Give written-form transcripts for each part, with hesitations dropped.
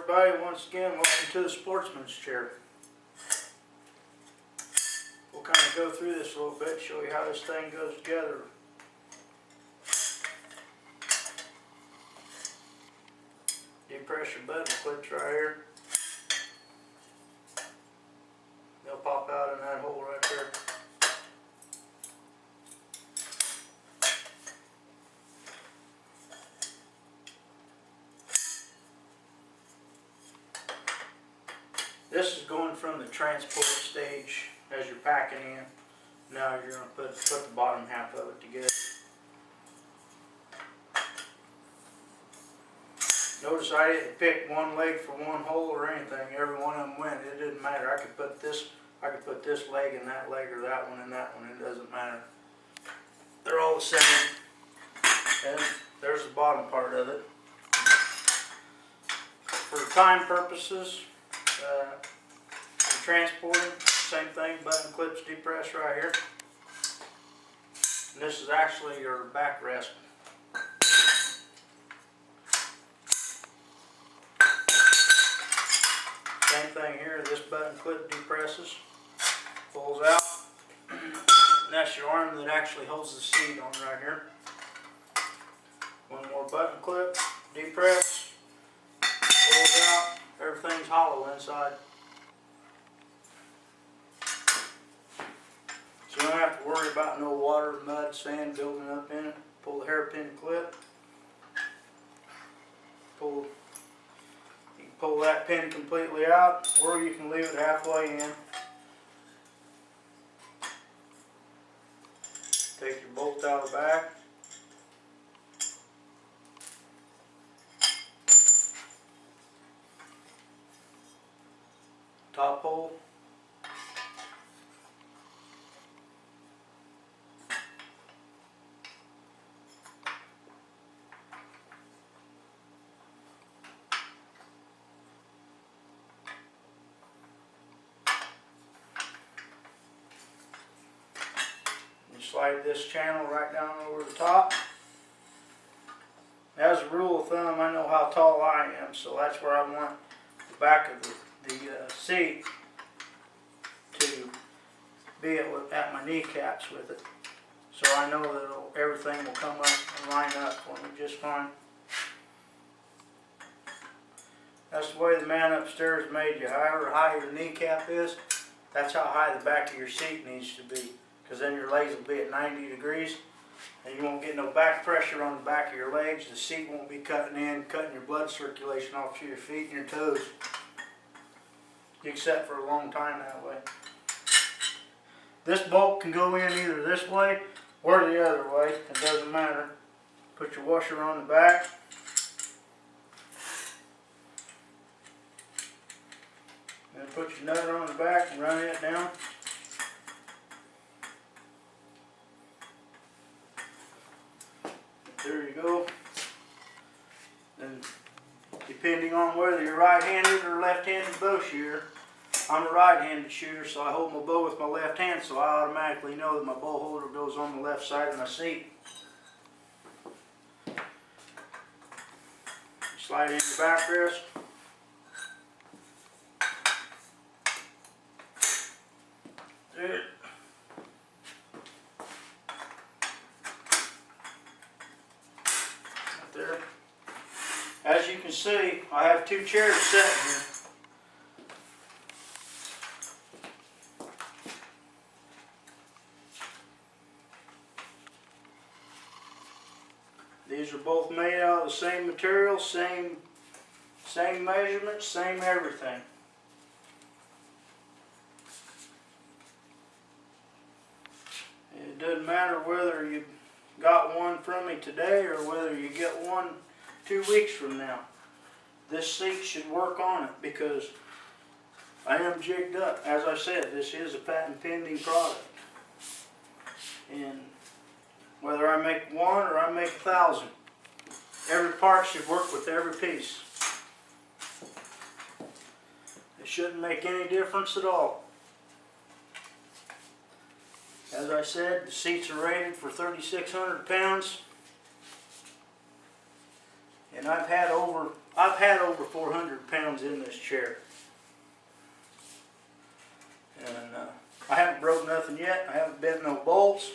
everybody, once again, welcome to the Sportsman's Chair. We'll kind of go through this a little bit, show you how this thing goes together. Depress your button clips right here. They'll pop out in that hole right there. This is going from the transport stage as you're packing in. Now you're going to put the bottom half of it together. Notice I didn't pick one leg for one hole or anything. Every one of them went. It didn't matter. I could put this leg in that leg or that one in that one. It doesn't matter. They're all the same. And there's the bottom part of it. For time purposes, transporting, same thing, button clips depressed right here. And this is actually your backrest. Same thing here, this button clip depresses, pulls out, and that's your arm that actually holds the seat on right here. One more button clip, depress, pulls out, everything's hollow inside. So you don't have to worry about no water, mud, sand building up in it. Pull the hairpin clip. You can pull that pin completely out, or you can leave it halfway in. Take your bolt out of the back. Top hole. Slide this channel right down over the top. As a rule of thumb, I know how tall I am, so that's where I want the back of the seat to be at my kneecaps with it. So I know that everything will come up and line up for me just fine. That's the way the man upstairs made you. However high your kneecap is, that's how high the back of your seat needs to be. Because then your legs will be at 90 degrees and you won't get no back pressure on the back of your legs. The seat won't be cutting your blood circulation off to your feet and your toes. You can sit for a long time that way. This bolt can go in either this way or the other way. It doesn't matter. Put your washer on the back. Then put your nut on the back and run it down. There you go. And depending on whether you're right-handed or left-handed bow shooter, I'm a right-handed shooter, so I hold my bow with my left hand, so I automatically know that my bow holder goes on the left side of my seat. Slide in your backrest. There. There. As you can see, I have two chairs sitting here. These are both made out of the same material, same measurements, same everything. It doesn't matter whether you got one from me today or whether you get one 2 weeks from now. This seat should work on it because I am jigged up. As I said, this is a patent pending product. And whether I make one or I make 1,000, every part should work with every piece. It shouldn't make any difference at all. As I said, the seats are rated for 3,600 pounds. And I've had over I've had over 400 pounds in this chair. And I haven't broke nothing yet. I haven't bent no bolts.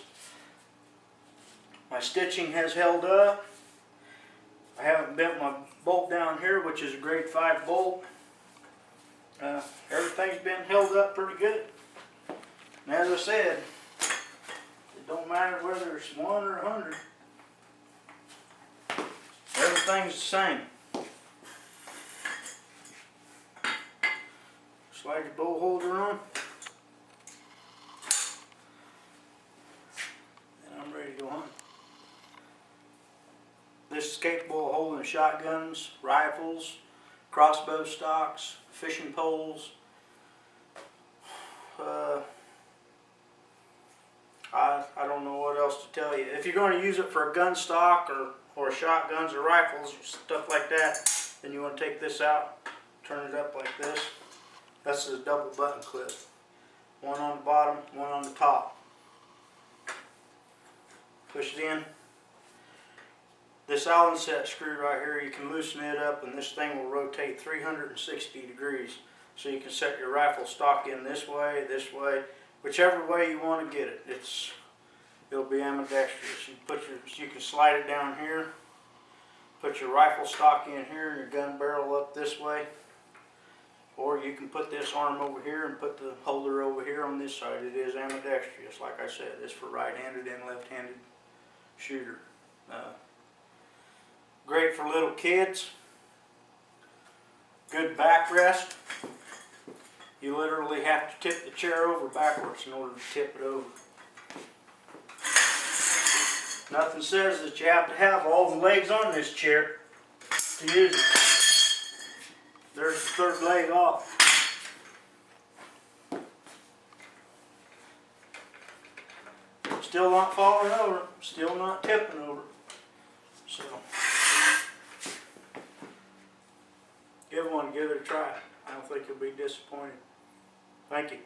My stitching has held up. I haven't bent my bolt down here, which is a grade 5 bolt. Everything's been held up pretty good. And as I said, it don't matter whether it's 1 or 100. Everything's the same. Slide your bolt holder on. And I'm ready to go hunt. This is capable of holding shotguns, rifles, crossbow stocks, fishing poles. I don't know what else to tell you. If you're going to use it for a gun stock or shotguns or rifles, stuff like that, then you want to take this out, turn it up like this. That's a double button clip. One on the bottom, one on the top. Push it in. This Allen set screw right here, you can loosen it up and this thing will rotate 360 degrees. So you can set your rifle stock in this way, whichever way you want to get it. It'll be ambidextrous. You can slide it down here, put your rifle stock in here and your gun barrel up this way. Or you can put this arm over here and put the holder over here on this side. It is ambidextrous, like I said. It's for right-handed and left-handed shooter. Great for little kids. Good backrest. You literally have to tip the chair over backwards in order to tip it over. Nothing says that you have to have all the legs on this chair to use it. There's the third leg off. Still not falling over, still not tipping over. So, give it a try. I don't think you'll be disappointed. Thank you.